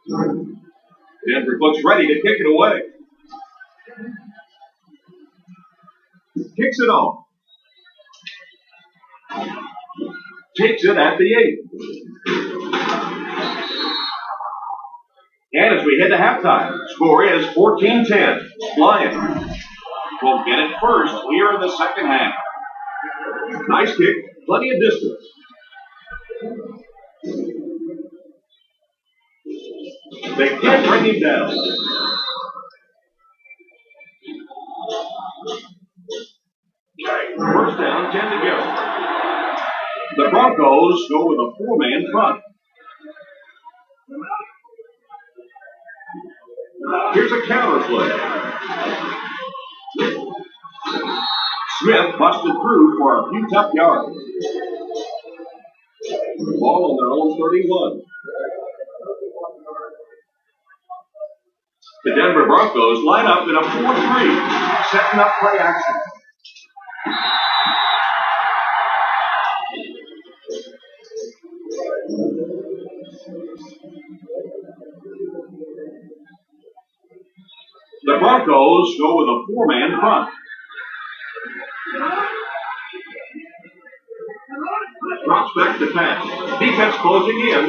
Denver looks ready to kick it away. Kicks it on. Takes it at the 8. And as we head to halftime, score is 14-10. Lions will get it first here in the second half. Nice kick, plenty of distance. They can't bring him down. First down, 10 to go. The Broncos go with a 4-man front. Here's a counter play. Smith busted through for a few tough yards. Ball on their own 31. The Denver Broncos line up in a 4-3, setting up play action. The Broncos go with a 4-man front. Drops back to pass. Defense closing in.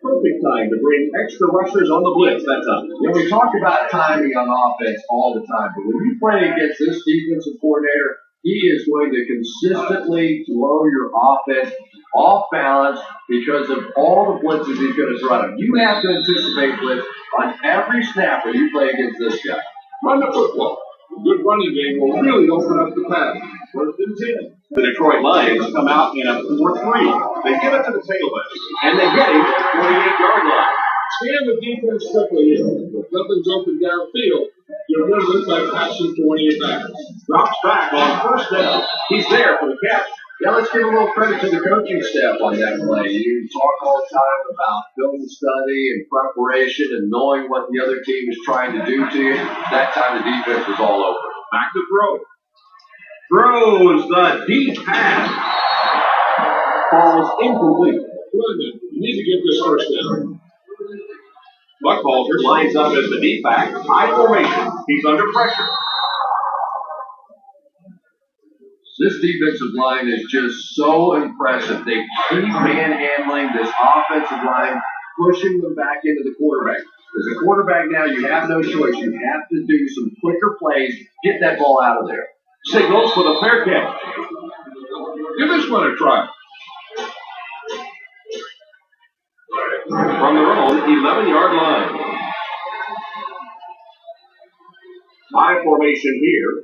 Perfect time to bring extra rushers on the blitz that time. We talk about timing on offense all the time, but when you play against this defensive coordinator, he is going to consistently throw your offense off balance because of all the blitzes he's going to throw at him. You have to anticipate blitz on every snap when you play against this guy. Run the football. A good running game will really open up the pass. First and 10. The Detroit Lions come out in a 4-3. They give it to the tailback, and they get him at the 48-yard line. Scan the defense quickly here. If nothing's open downfield, you're going to look like passing 28 back. Drops back on first down. He's there for the catch. Yeah, let's give a little credit to the coaching staff on that play. You talk all the time about film study and preparation and knowing what the other team is trying to do to you. That time the defense was all over. Back to throw. Throws the deep pass. Falls incomplete. Wait a minute. You need to get this first down. Buckhalter lines up as the deep back. High formation. He's under pressure. This defensive line is just so impressive. They keep manhandling this offensive line, pushing them back into the quarterback. As a quarterback now, you have no choice. You have to do some quicker plays, get that ball out of there. Signals for the fair catch. Give this one a try. From their own 11-yard line. High formation here.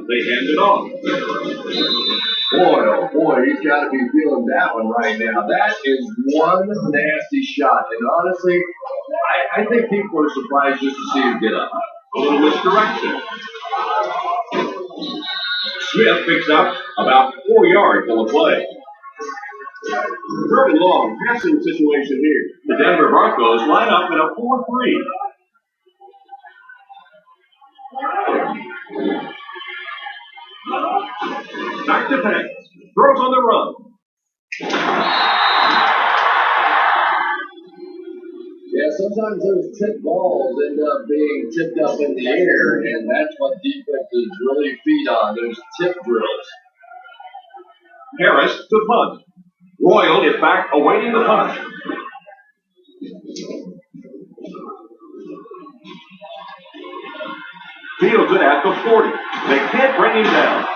They hand it on. Boy, oh boy, he's got to be feeling that one right now. That is one nasty shot. And honestly, I think people are surprised just to see him get up. A little misdirection. Smith picks up about 4 yards on the play. Third and long passing situation here. The Denver Broncos line up in a 4-3. Back to pass. Throws on the run. Yeah, sometimes those tipped balls end up being tipped up in the air, and that's what defenses really feed on, those tip drills. Harris to punt. Royal is back awaiting the punt. Fields it at the 40. They can't bring him down.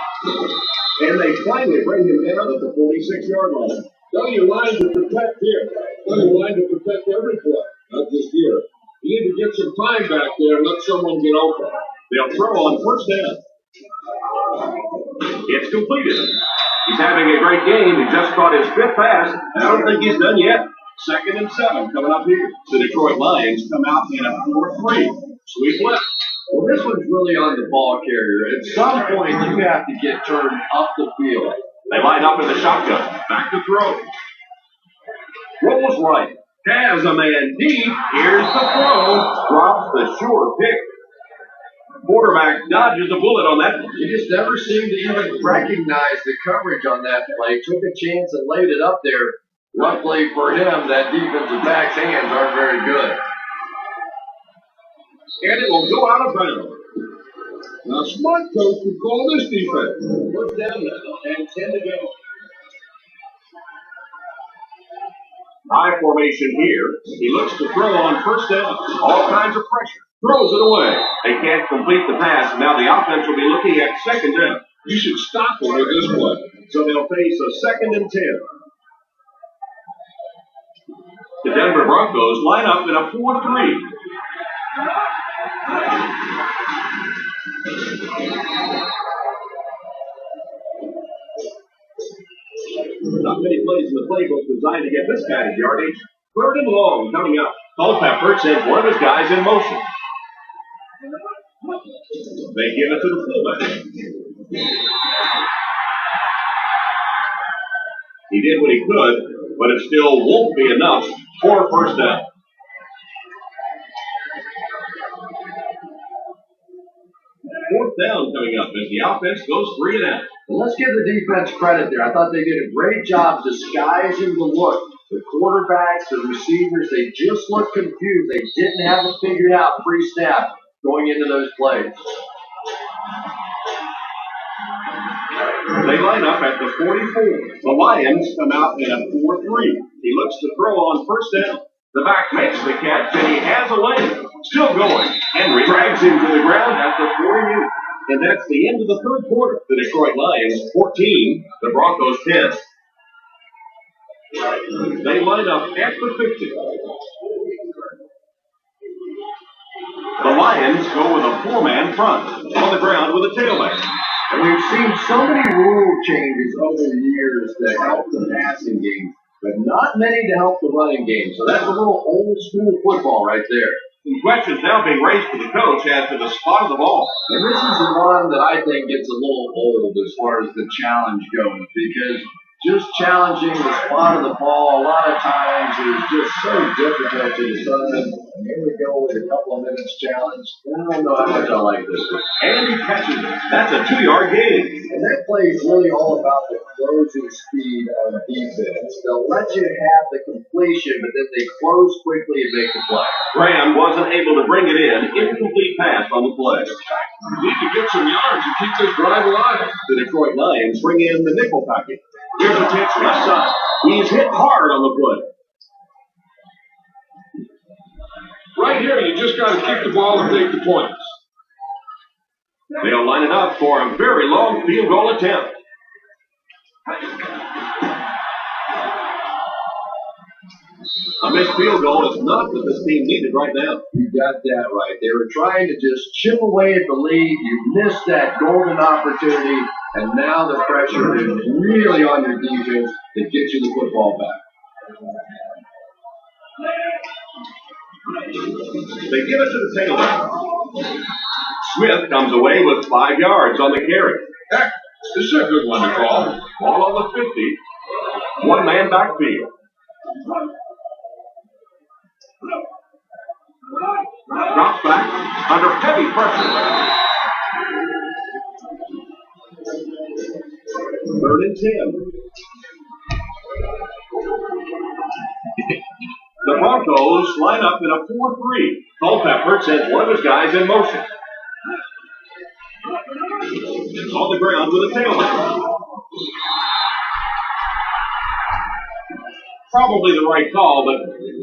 And they finally bring him down at the 46-yard line. Tell your line to protect here. Tell your line to protect every play, not just here. You need to get some time back there and let someone get open. They'll throw on first down. It's completed. He's having a great game. He just caught his 5th pass. I don't think he's done yet. 2nd and 7 coming up here. The Detroit Lions come out in a 4-3. Sweep left. Well, this one's really on the ball carrier. At some point, you have to get turned up the field. They line up in the shotgun. Back to throw. Rolls right. Has a man deep. Here's the throw. Drops the short pick. Quarterback dodges a bullet on that one. He just never seemed to even recognize the coverage on that play. Took a chance and laid it up there. Luckily for him, that defensive back's hands aren't very good. And it will go out of bounds. Now, smart coach would call this defense. First down now, and 10 to go. High formation here. He looks to throw on first down. All kinds of pressure. Throws it away. They can't complete the pass. Now the offense will be looking at second down. You should stop him with this play. So they'll face a second and 10. The Denver Broncos line up in a 4-3. Not many plays in the playbook designed to get this kind of yardage. Third and long coming up. Culpepper sends one of his guys in motion. They give it to the fullback. He did what he could, but it still won't be enough for a first down. Fourth down coming up as the offense goes 3 and out. Well, let's give the defense credit there. I thought they did a great job disguising the look. The quarterbacks, the receivers, they just looked confused. They didn't have it figured out pre-snap going into those plays. They line up at the 44. The Lions come out in a 4-3. He looks to throw on first down. The back makes the catch, and he has a lane. Still going. Henry drags him to the ground at the 48. And that's the end of the third quarter. The Detroit Lions 14, the Broncos 10. They line up at the 50. The Lions go with a 4-man front. On the ground with a tailback. And we've seen so many rule changes over the years that help the passing game, but not many to help the running game. So that's a little old school football right there. Some questions now being raised to the coach as to the spot of the ball. And this is the one that I think gets a little old as far as the challenge goes, because just challenging the spot of the ball a lot of times is just so difficult to determine. And here we go with a couple of minutes challenge. I don't know how much I like this one. And he catches it. That's a 2-yard gain. And that play is really all about the closing speed on defense. They'll let you have the completion, but then they close quickly and make the play. Graham wasn't able to bring it in. Incomplete pass on the play. You need to get some yards and keep this drive alive. The Detroit Lions bring in the nickel package. Here's a pitch left side. He's hit hard on the play. Right here, you just got to kick the ball and take the points. They'll line it up for a very long field goal attempt. A missed field goal is not what this team needed right now. You got that right. They were trying to just chip away at the lead. You missed that golden opportunity, and now the pressure is really on your defense to get you the football back. They give it to the tailback. Smith comes away with 5 yards on the carry. Heck, this is a good one to call. Ball on the 50. One-man backfield. Drops back under heavy pressure. 3rd and 10. The Broncos line up in a 4-3. Culpepper sends one of his guys in motion. On the ground with a tailback. Probably the right call, but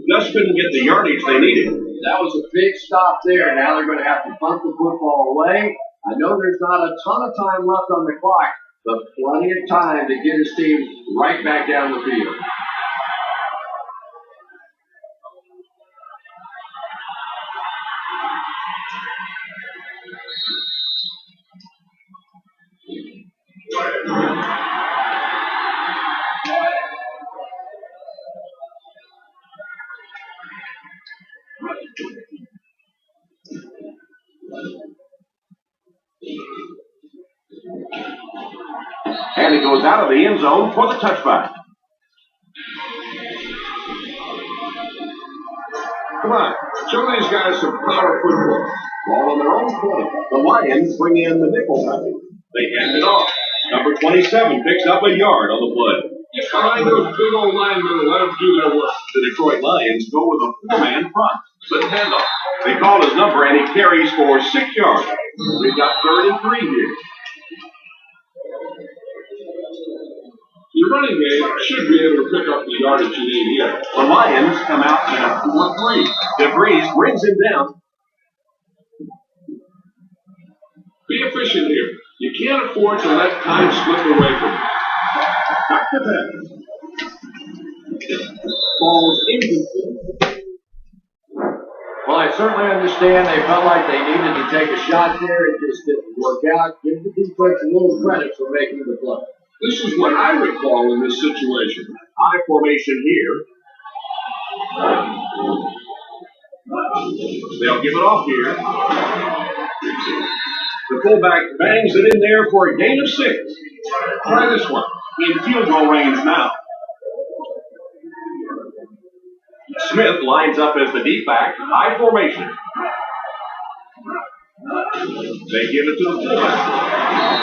just couldn't get the yardage they needed. That was a big stop there. Now they're going to have to punt the football away. I know there's not a ton of time left on the clock, but plenty of time to get his team right back down the field. And it goes out of the end zone for the touchback. Come on, show these guys some power football. Ball on their own 20. The Lions bring in the nickel package. They hand it off. Number 27 picks up a yard on the play. Get behind those big old linemen and let them do their work. The Detroit Lions go with a four-man front. Split handoff. They call his number and he carries for 6 yards. We've got 33 here. Your running game should be able to pick up the yardage you need here. The Lions come out in a 4-3. DeVries brings him down. Be efficient here. You can't afford to let time slip away from you. Back to pass. Ball's incomplete. Well, I certainly understand they felt like they needed to take a shot there. It just didn't work out. Give the defense a little credit for making the play. This is what I recall in this situation. High formation here. They'll give it off here. The fullback bangs it in there for a gain of 6. Try this one. In field goal range now. Smith lines up as the deep back. High formation. They give it to the fullback.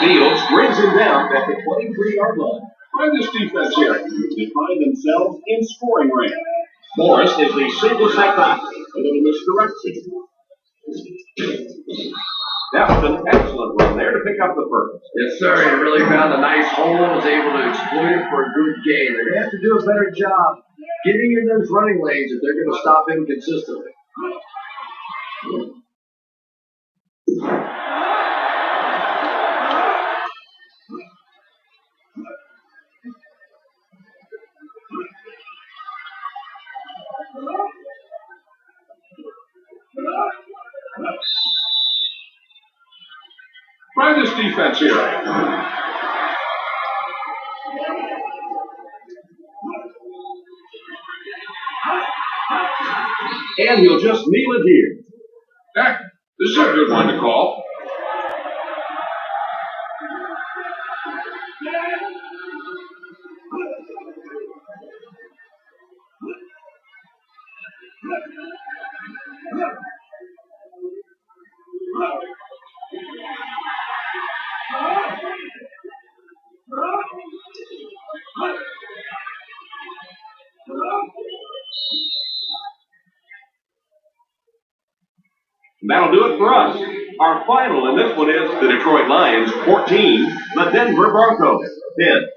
Fields brings him down at the 23-yard line. Try this defense here. They find themselves in scoring range. Morris is the single set back. A little misdirection. That was an excellent run there to pick up the first. Yes, sir. He really found a nice hole and was able to exploit it for a good gain. They have to do a better job getting in those running lanes if they're going to stop him consistently. Try this defense here. And he'll just kneel it here. Heck, this is a good one to call. That'll do it for us. Our final in this one is the Detroit Lions 14, the Denver Broncos 10.